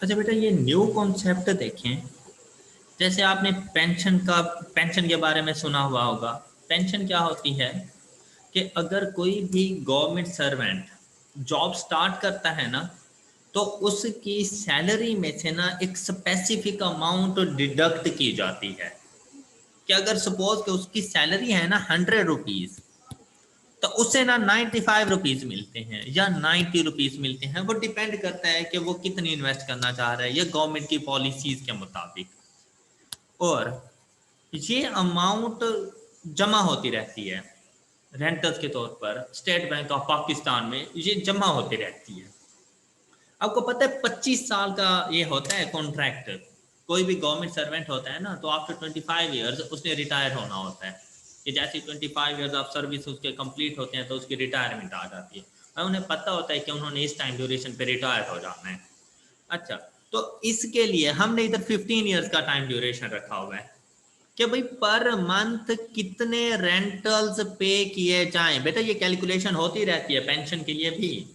अच्छा बेटा, ये न्यू कॉन्सेप्ट देखें। जैसे आपने पेंशन के बारे में सुना हुआ होगा। पेंशन क्या होती है कि अगर कोई भी गवर्नमेंट सर्वेंट जॉब स्टार्ट करता है ना, तो उसकी सैलरी में से ना एक स्पेसिफिक अमाउंट डिडक्ट की जाती है। कि अगर सपोज कि उसकी सैलरी है ना 100 रुपीज, तो उससे ना 95 रुपीज मिलते हैं या 90 रुपीज मिलते हैं। वो डिपेंड करता है कि वो कितनी इन्वेस्ट करना चाह रहा है, या गवर्नमेंट की पॉलिसीज के मुताबिक। और ये अमाउंट जमा होती रहती है रेंटल्स के तौर पर। स्टेट बैंक ऑफ पाकिस्तान में ये जमा होती रहती है। आपको पता है 25 साल का ये होता है कॉन्ट्रैक्ट। कोई भी गवर्नमेंट सर्वेंट होता है ना, तो आफ्टर 25 ईयर्स उसने रिटायर होना होता है। कि जैसे 25 ईयर्स ऑफ सर्विस उसके कंप्लीट होते हैं, तो उसकी रिटायरमेंट आ जाती है। और उन्हें पता होता है कि उन्होंने इस टाइम ड्यूरेशन पे रिटायर हो जाना है। अच्छा, तो इसके लिए हमने इधर 15 ईयर्स का टाइम ड्यूरेशन रखा हुआ है कि भाई पर मंथ कितने रेंटल्स पे किए जाएं। बेटा ये कैलकुलेशन होती रहती है पेंशन के लिए भी,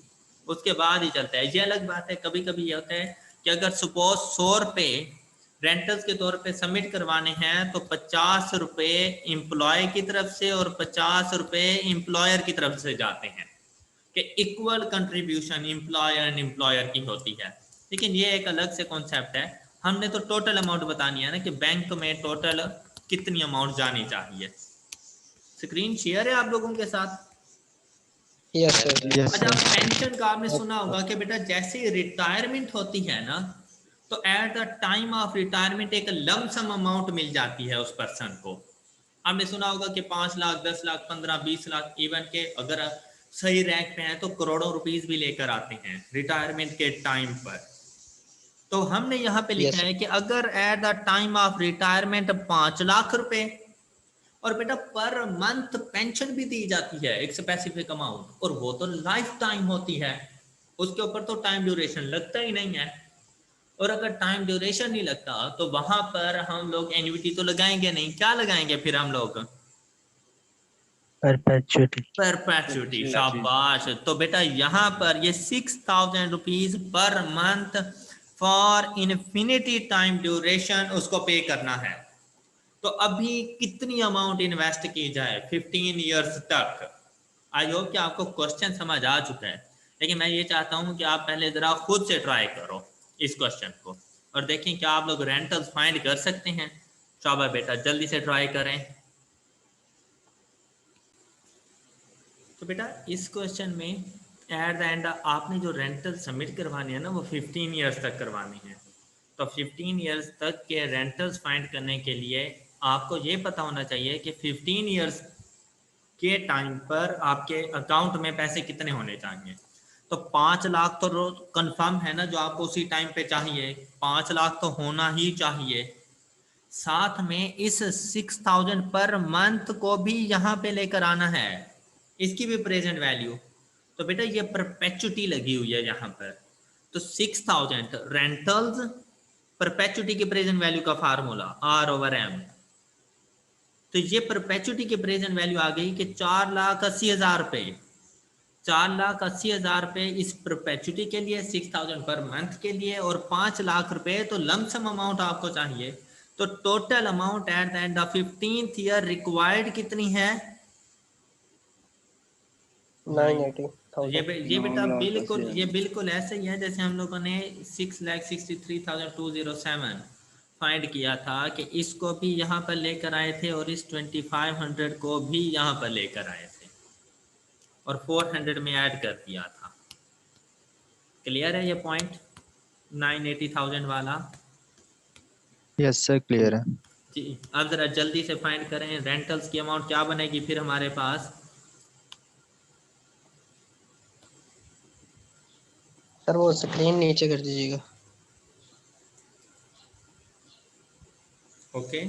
उसके बाद ही चलता है। ये अलग बात है, कभी कभी ये होता है कि अगर सपोज 100 रुपये रेंटल्स के तौर पे सबमिट करवाने हैं, तो 50 रुपये एम्प्लॉय की तरफ से और 50 रुपये एम्प्लॉयर की तरफ से जाते हैं। कि equal contribution employer and employer की होती है। लेकिन ये एक अलग से कॉन्सेप्ट है। हमने तो टोटल अमाउंट बतानी है ना, कि बैंक में टोटल कितनी अमाउंट जानी चाहिए। स्क्रीन शेयर है आप लोगों के साथ? Yes sir. यस अच्छा, सर। पेंशन का आपने सुना होगा कि बेटा जैसे रिटायरमेंट होती है ना, तो at the time of retirement एक लमसम अमाउंट मिल जाती है उस पर्सन को। आपने सुना होगा कि 5 लाख, 10 लाख, 15, 20 लाख, इवन के अगर सही रैंक पे हैं तो करोड़ों रुपीस भी लेकर आते हैं रिटायरमेंट के टाइम पर। तो हमने यहाँ पे लिखा यस है कि अगर at the time of retirement 5 lakh रुपए, और बेटा पर मंथ पेंशन भी दी जाती है एक स्पेसिफिक अमाउंट, और वो तो लाइफ टाइम होती है, उसके ऊपर तो टाइम ड्यूरेशन लगता ही नहीं है। और अगर टाइम ड्यूरेशन नहीं लगता, तो वहां पर हम लोग एन्युटी तो लगाएंगे नहीं। क्या लगाएंगे फिर हम लोग? परपेचुटी। परपेचुटी। शाबाश। तो बेटा यहाँ पर ये 6,000 rupees per month for infinity time duration उसको पे करना है। तो अभी कितनी अमाउंट इन्वेस्ट की जाए 15 ईयर्स तक? आई होप कि आपको क्वेश्चन समझ आ चुका है। लेकिन मैं ये चाहता हूं कि आप पहले जरा खुद से ट्राई करो इस क्वेश्चन को, और देखें क्या आप लोग रेंटल्स फाइंड कर सकते हैं। शाबाश बेटा, जल्दी से ट्राई करें। तो बेटा इस क्वेश्चन में एट द एंड आपने जो रेंटल सबमिट करवानी है ना, वो 15 ईयर्स तक करवानी है। तो 15 ईयर्स तक के रेंटल्स फाइंड करने के लिए आपको ये पता होना चाहिए कि 15 ईयर्स के टाइम पर आपके अकाउंट में पैसे कितने होने चाहिए। तो 5 लाख तो कंफर्म है ना, जो आपको उसी टाइम पे चाहिए। 5 लाख तो होना ही चाहिए। साथ में इस 6,000 पर मंथ को भी यहाँ पे लेकर आना है, इसकी भी प्रेजेंट वैल्यू। तो बेटा ये परपेचुटी लगी हुई है यहाँ पर। तो 6,000 रेंटल्स परपेचुटी की प्रेजेंट वैल्यू का फार्मूला R/M। तो ये परपेचुटी की प्रेजेंट वैल्यू आ गई कि 4,80,000 रुपये। 4,80,000 रुपये इस परपेचुटी के लिए, 6,000 पर मंथ के लिए, और 5 लाख रुपए तो लमसम अमाउंट आपको चाहिए। तो total amount at the end of 15th year required कितनी है? 980,000। ये बेटा बिल्कुल, ये बिल्कुल ऐसे ही है जैसे हम लोगों ने 6,63,207 फाइंड किया था, कि इसको भी यहाँ पर लेकर आए थे और इस 2,500 को भी यहाँ पर लेकर आए थे और 400 में ऐड कर दिया था। क्लियर है ये पॉइंट 980,000 वाला? यस सर, क्लियर है। जी, अब जरा जल्दी से फाइंड करें रेंटल्स की अमाउंट क्या बनेगी फिर हमारे पास। सर वो स्क्रीन नीचे कर दीजिएगा। Okay,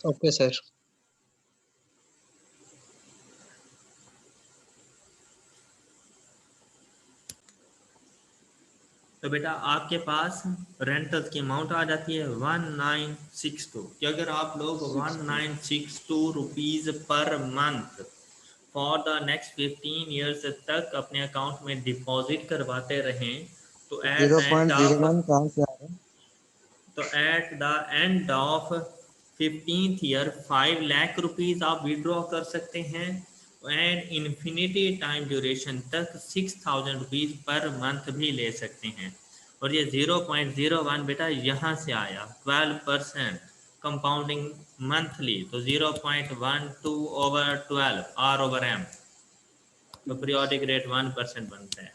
okay sir. तो बेटा आपके पास रेंटल्स की अमाउंट आ जाती है 1962। कि अगर आप लोग 1962 rupees per month for the next 15 years तक अपने अकाउंट में डिपॉजिट करवाते रहें, तो at zero the point and zero of one कहाँ से आ रहा है? तो at the end of 15th year 5 lakh rupees आप विड्रॉ कर सकते हैं एंड इन्फिनिटी टाइम ड्यूरेशन तक 6,000 रुपीज पर मंथ भी ले सकते हैं। और ये 0.01 बेटा यहाँ से आया 12% कंपाउंडिंग मंथली, तो 0.12 ओवर 12 आर ओवर एम, तो पीरियोडिक रेट 1% बनता है।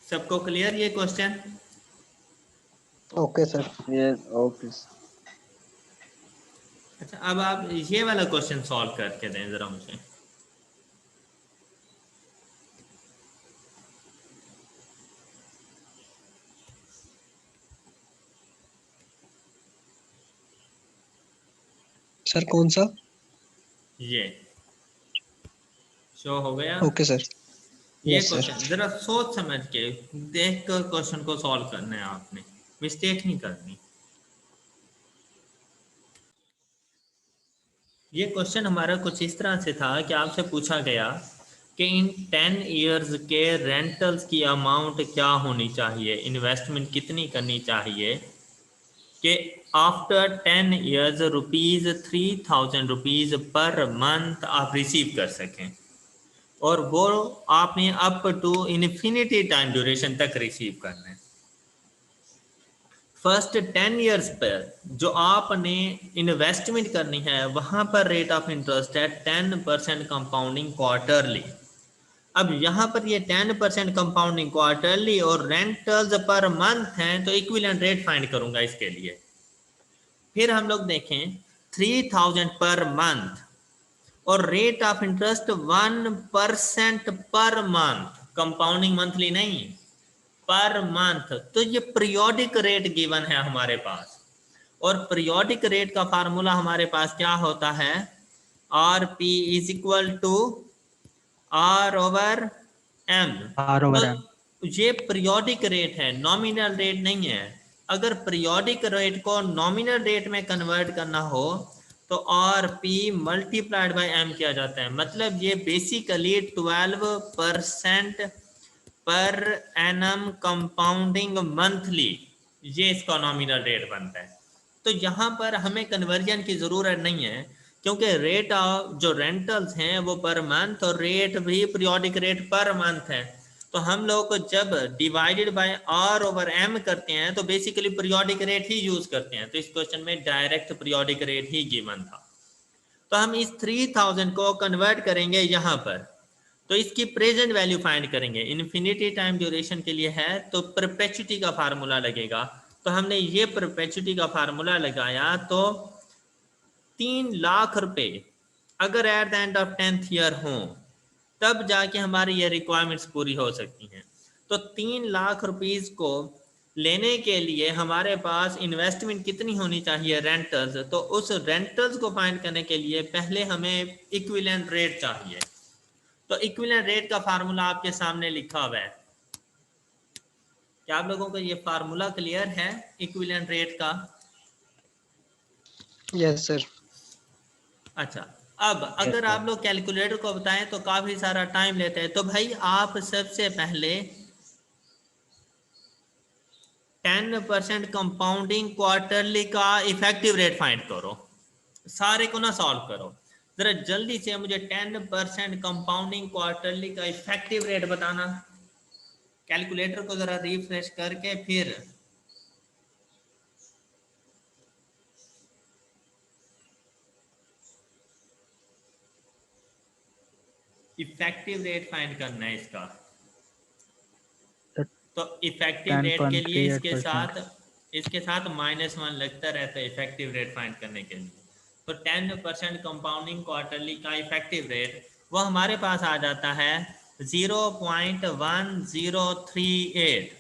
सबको क्लियर ये question? Okay sir. Yes okay. अच्छा, अब आप ये वाला क्वेश्चन सॉल्व करके दें जरा मुझे। सर कौन सा? ये शो हो गया? Okay sir. ये यस सर। क्वेश्चन जरा सोच समझ के देख कर क्वेश्चन को सॉल्व करना है आपने, मिस्टेक नहीं करनी। ये क्वेश्चन हमारा कुछ इस तरह से था कि आपसे पूछा गया कि इन 10 इयर्स के रेंटल्स की अमाउंट क्या होनी चाहिए, इन्वेस्टमेंट कितनी करनी चाहिए कि after 10 years rupees 3,000 rupees per month आप रिसीव कर सकें, और वो आपने up to infinity time duration तक रिसीव करना है। फर्स्ट 10 इयर्स पर जो आपने इन्वेस्टमेंट करनी है वहां पर रेट ऑफ इंटरेस्ट है 10% कंपाउंडिंग क्वार्टरली। अब यहाँ पर ये 10% कंपाउंडिंग क्वार्टरली और रेंटल्स पर मंथ हैं, तो इक्विवेलेंट रेट फाइंड करूंगा इसके लिए। फिर हम लोग देखें 3,000 पर मंथ और rate of interest 1% per month, compounding monthly नहीं, पर मंथ। तो ये पीरियोडिक रेट गिवन है हमारे पास, और पीरियोडिक रेट का फार्मूला हमारे पास क्या होता है, R P is equal to R over M. R तो ओवर एम। ये पीरियोडिक रेट है, नॉमिनल रेट नहीं है। अगर पीरियोडिक रेट को नॉमिनल रेट में कन्वर्ट करना हो तो R P multiplied by M किया जाता है, मतलब ये basically 12% per annum compounding monthly, ये इसका नॉमिनल रेट बनता है। तो यहाँ पर हमें कन्वर्जन की ज़रूरत नहीं है, क्योंकि रेट ऑफ जो रेंटल्स हैं वो पर मंथ और रेट भी पीरियोडिक रेट पर मंथ है। तो हम लोग जब divided by R over M करते हैं तो बेसिकली पीरियोडिक रेट ही यूज करते हैं। तो इस क्वेश्चन में डायरेक्ट पीरियोडिक रेट ही गिवन था। तो हम इस 3,000 को कन्वर्ट करेंगे यहाँ पर, तो इसकी प्रेजेंट वैल्यू फाइंड करेंगे। इन्फिनिटी टाइम ड्यूरेशन के लिए है तो परपेचुटी का फार्मूला लगेगा। तो हमने ये परपेचुटी का फार्मूला लगाया, तो 3 लाख रुपए अगर eight the end of 10th year हो तब जाके हमारी ये रिक्वायरमेंट्स पूरी हो सकती हैं। तो 3 लाख रुपीज को लेने के लिए हमारे पास इन्वेस्टमेंट कितनी होनी चाहिए, रेंटल्स, तो उस रेंटल्स को फाइंड करने के लिए पहले हमें इक्विवेलेंट रेट चाहिए। तो इक्विवेलेंट रेट का फार्मूला आपके सामने लिखा हुआ है। क्या आप लोगों को ये फार्मूला क्लियर है इक्विवेलेंट रेट का? Yes sir. अच्छा, अब अगर आप लोग कैलकुलेटर को बताएं तो काफी सारा टाइम लेते हैं, तो भाई आप सबसे पहले 10% कंपाउंडिंग क्वार्टरली का इफेक्टिव रेट फाइंड करो। सारे को ना सॉल्व करो, जरा जल्दी से मुझे 10% कंपाउंडिंग क्वार्टरली का इफेक्टिव रेट बताना। कैलकुलेटर को जरा रिफ्रेश करके फिर इफेक्टिव रेट फाइंड करना है इसका। तो इफेक्टिव रेट के लिए 10.38%। इसके साथ -1 लगता रहता है इफेक्टिव रेट फाइंड करने के लिए। तो 10% कंपाउंडिंग क्वार्टरली का इफेक्टिव रेट वो हमारे पास आ जाता है 0.1038।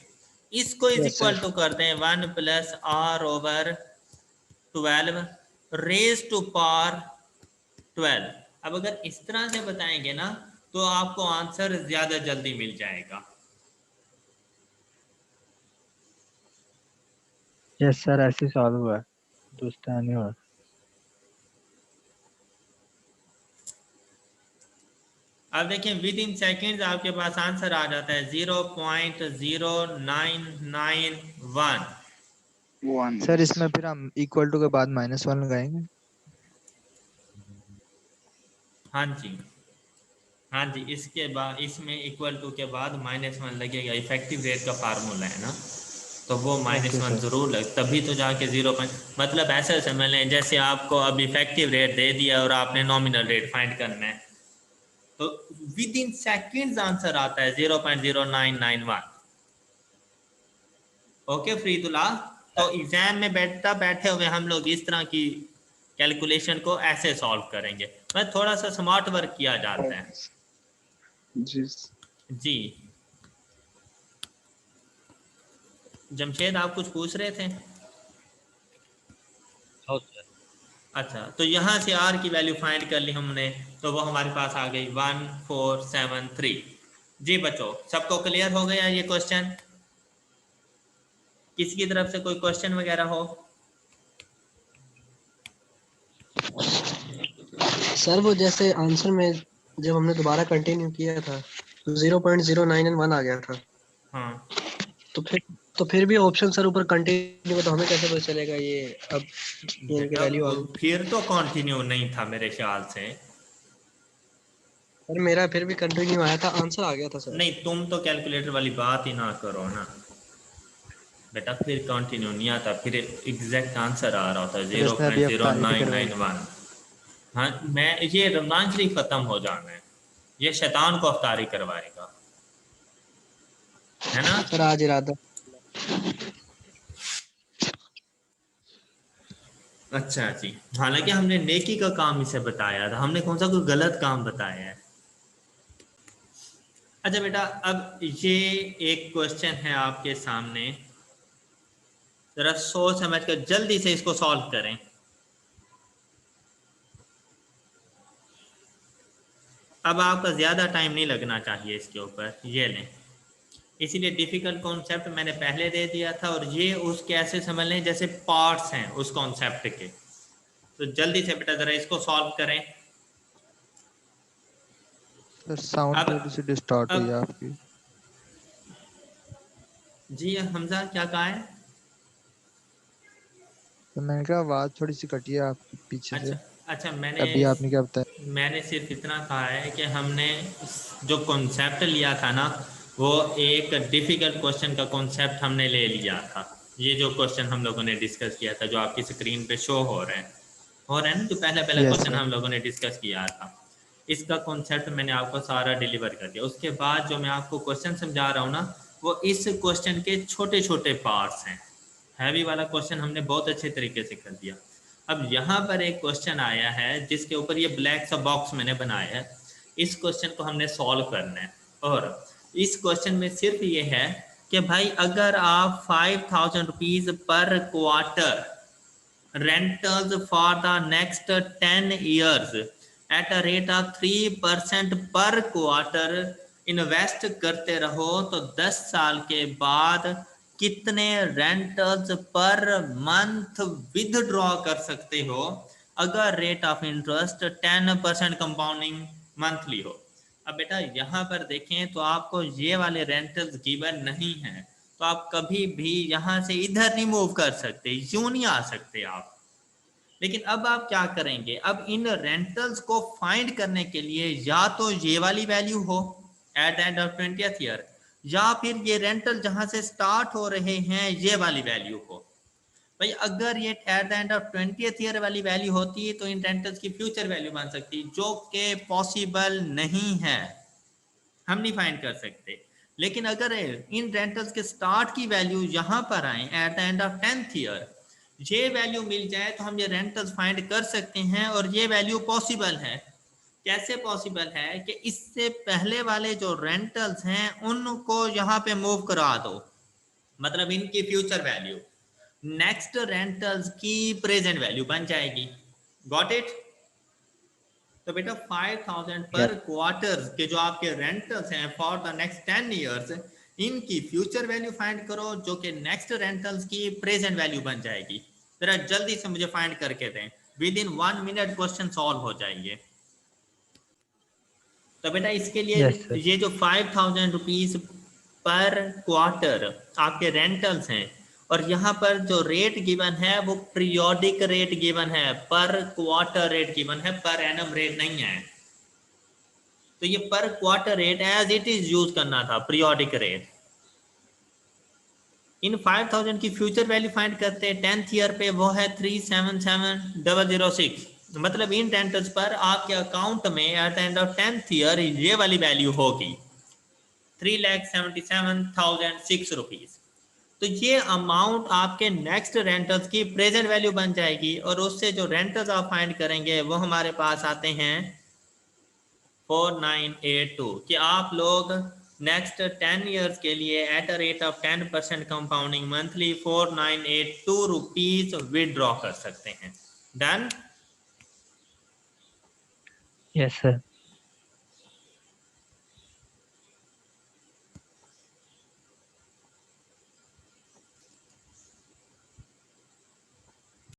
इसको is yes equal sir. To कर दें 1 plus R over 12 raise to power 12। अब अगर इस तरह से बताएंगे ना तो आपको आंसर ज्यादा जल्दी मिल जाएगा। यस सर, ऐसे सॉल्व हुआ है, दूसरा नहीं हुआ। अब देखिए विद इन सेकेंड्स आपके पास आंसर आ जाता है 0.0991। सर इसमें फिर हम इक्वल टू के बाद -1 लगाएंगे। हाँ जी, हाँ जी, इसके बाद इसमें इक्वल टू के बाद -1 लगेगा। इफेक्टिव रेट का फार्मूला है ना, तो वो ओके -1 सर। जरूर लग, तभी तो जाके 0 पॉइंट, मतलब ऐसे समझ लें जैसे आपको अब इफेक्टिव रेट दे दिया और आपने नॉमिनल रेट फाइंड करना है, तो विद इन सेकेंड्स आंसर आता है 0.0991। ओके फ्रीदुल्ला, तो एग्जाम में बैठे हुए हम लोग इस तरह की कैलकुलेशन को ऐसे सॉल्व करेंगे, मैं थोड़ा सा स्मार्ट वर्क किया जाता है। जी जी जमशेद, आप कुछ पूछ रहे थे? अच्छा, तो यहाँ से आर की वैल्यू फाइंड कर ली हमने, तो वो हमारे पास आ गई 1473। जी बच्चों, सबको क्लियर हो गया ये क्वेश्चन? किसी की तरफ से कोई क्वेश्चन वगैरह हो? सर, वो जैसे आंसर में जब हमने दोबारा कंटिन्यू किया था तो 0.0991 आ गया था। हाँ, तो फिर तो फिर भी ऑप्शन सर ऊपर कंटिन्यू, तो हमें कैसे पता चलेगा ये अब इनकी बेटा वैल्यू आ वो गई? फिर तो कंटिन्यू नहीं था मेरे ख्याल से। सर मेरा फिर भी कंटिन्यू आया था, आंसर आ गया था सर। नहीं, तुम तो कैलकुलेटर वाली बात ही ना करो ना बेटा, फिर कंटिन्यू नहीं आता, फिर एग्जैक्ट आंसर आ रहा होता है सर जीरो इसने अभी पॉइंट जीरो अफ्तारी भी नाइन करवाई। नाइन वन हाँ, मैं ये रमजान शरीफ खत्म हो जाना है, ये शैतान को अफ्तारी करवाएगा, है ना? सर आज इरादा। अच्छा जी, हालांकि हमने नेकी का काम इसे बताया था, हमने कौन सा कोई गलत काम बताया है? अच्छा बेटा, अब ये एक क्वेश्चन है आपके सामने, जरा सोच समझ कर जल्दी से इसको सॉल्व करें। अब आपका ज्यादा टाइम नहीं लगना चाहिए इसके ऊपर, ये लें। इसीलिए डिफिकल्ट कॉन्सेप्ट मैंने पहले दे दिया था, और ये उसके ऐसे समझ लें जैसे पार्ट्स हैं उस कॉन्सेप्ट के। तो जल्दी से बेटा जरा इसको सॉल्व करें। सर साउंड अब थोड़ी सी डिस्टॉर्ट हुई है अब आपकी। जी हमजा क्या कहा है? तो मैंने कहा आवाज थोड़ी सी कटी है आपकी पीछे से। अच्छा, अच्छा, अभी आपने क्या बताया? मैंने सिर्फ इतना कहा है कि हमने जो कॉन्सेप्ट लिया था ना, वो एक डिफिकल्ट क्वेश्चन का कॉन्सेप्ट हमने ले लिया था। ये जो क्वेश्चन हम लोगों ने डिस्कस किया था, जो आपकी स्क्रीन पे शो हो रहे हैं ना, जो पहला पहला यस क्वेश्चन सर। हम लोगों ने डिस्कस किया था, इसका कॉन्सेप्ट मैंने आपको सारा डिलीवर कर दिया। उसके बाद जो मैं आपको क्वेश्चन समझा रहा हूँ ना, वो इस क्वेश्चन के छोटे छोटे पार्ट्स हैं। हैवी वाला क्वेश्चन हमने बहुत अच्छे तरीके से कर दिया। अब यहाँ पर एक क्वेश्चन आया है जिसके ऊपर ये ब्लैक सा बॉक्स मैंने बनाया है, इस क्वेश्चन को हमने सॉल्व करना है। और इस क्वेश्चन में सिर्फ ये है कि भाई अगर आप 5000 rupees per quarter rentals for the next 10 years at a rate of 3% पर क्वार्टर इन्वेस्ट करते रहो, तो 10 साल के बाद कितने रेंटल्स पर मंथ विदड्रॉ कर सकते हो अगर rate of interest 10% compounding monthly हो? अब बेटा यहाँ पर देखें तो आपको ये वाले रेंटल्स गिवन नहीं है, तो आप कभी भी यहाँ से इधर नहीं मूव कर सकते, यूं नहीं आ सकते आप। लेकिन अब आप क्या करेंगे, अब इन रेंटल्स को फाइंड करने के लिए या तो ये वाली वैल्यू हो eight the end of 20th year, या फिर ये रेंटल जहां से स्टार्ट हो रहे हैं ये वाली वैल्यू हो। भाई अगर ये eight the end of 20th year वाली वैल्यू होती है तो इन रेंटल्स की फ्यूचर वैल्यू बन सकती, जो कि पॉसिबल नहीं है, हम नहीं फाइंड कर सकते। लेकिन अगर इन रेंटल्स के स्टार्ट की वैल्यू यहां पर आए eight the end of 10th year, ये वैल्यू मिल जाए तो हम ये रेंटल्स फाइंड कर सकते हैं, और ये वैल्यू पॉसिबल है। कैसे पॉसिबल है कि इससे पहले वाले जो रेंटल्स हैं उनको यहाँ पे मूव करा दो, मतलब इनकी फ्यूचर वैल्यू नेक्स्ट रेंटल्स की प्रेजेंट वैल्यू बन जाएगी। Got it? तो बेटा 5000 यस पर क्वार्टर के जो आपके रेंटल्स हैं फॉर द नेक्स्ट 10 इयर्स, इनकी फ्यूचर वैल्यू फाइंड करो जो कि नेक्स्ट रेंटल्स की प्रेजेंट वैल्यू बन जाएगी। जरा जल्दी से मुझे फाइंड करके दें, with in 1 minute question solve हो जाएंगे। तो बेटा इसके लिए Yes, sir. ये जो 5000 रुपीज पर क्वार्टर आपके रेंटल्स हैं, और यहाँ पर जो रेट गिवन है वो पीरियोडिक रेट गिवन है, पर क्वार्टर रेट गिवन है, पर एनम रेट नहीं है। तो ये per quarter rate as it is use करना था, पीरियोडिक रेट। इन 5000 की फ्यूचर वैल्यू फाइंड करते हैं 10th ईयर पे, वो है 377006। मतलब इन रेंटल्स पर आपके अकाउंट में eight the end of 10th year ये वाली वैल्यू होगी 3,77,006 रुपीज। तो ये अमाउंट आपके नेक्स्ट रेंटल्स की प्रेजेंट वैल्यू बन जाएगी, और उससे जो रेंटल्स आप फाइंड करेंगे वो हमारे पास आते हैं 4982, कि आप लोग नेक्स्ट 10 इयर्स के लिए at a rate of 10% compounding monthly 4982 rupees withdraw कर सकते हैं। डन? Yes, sir.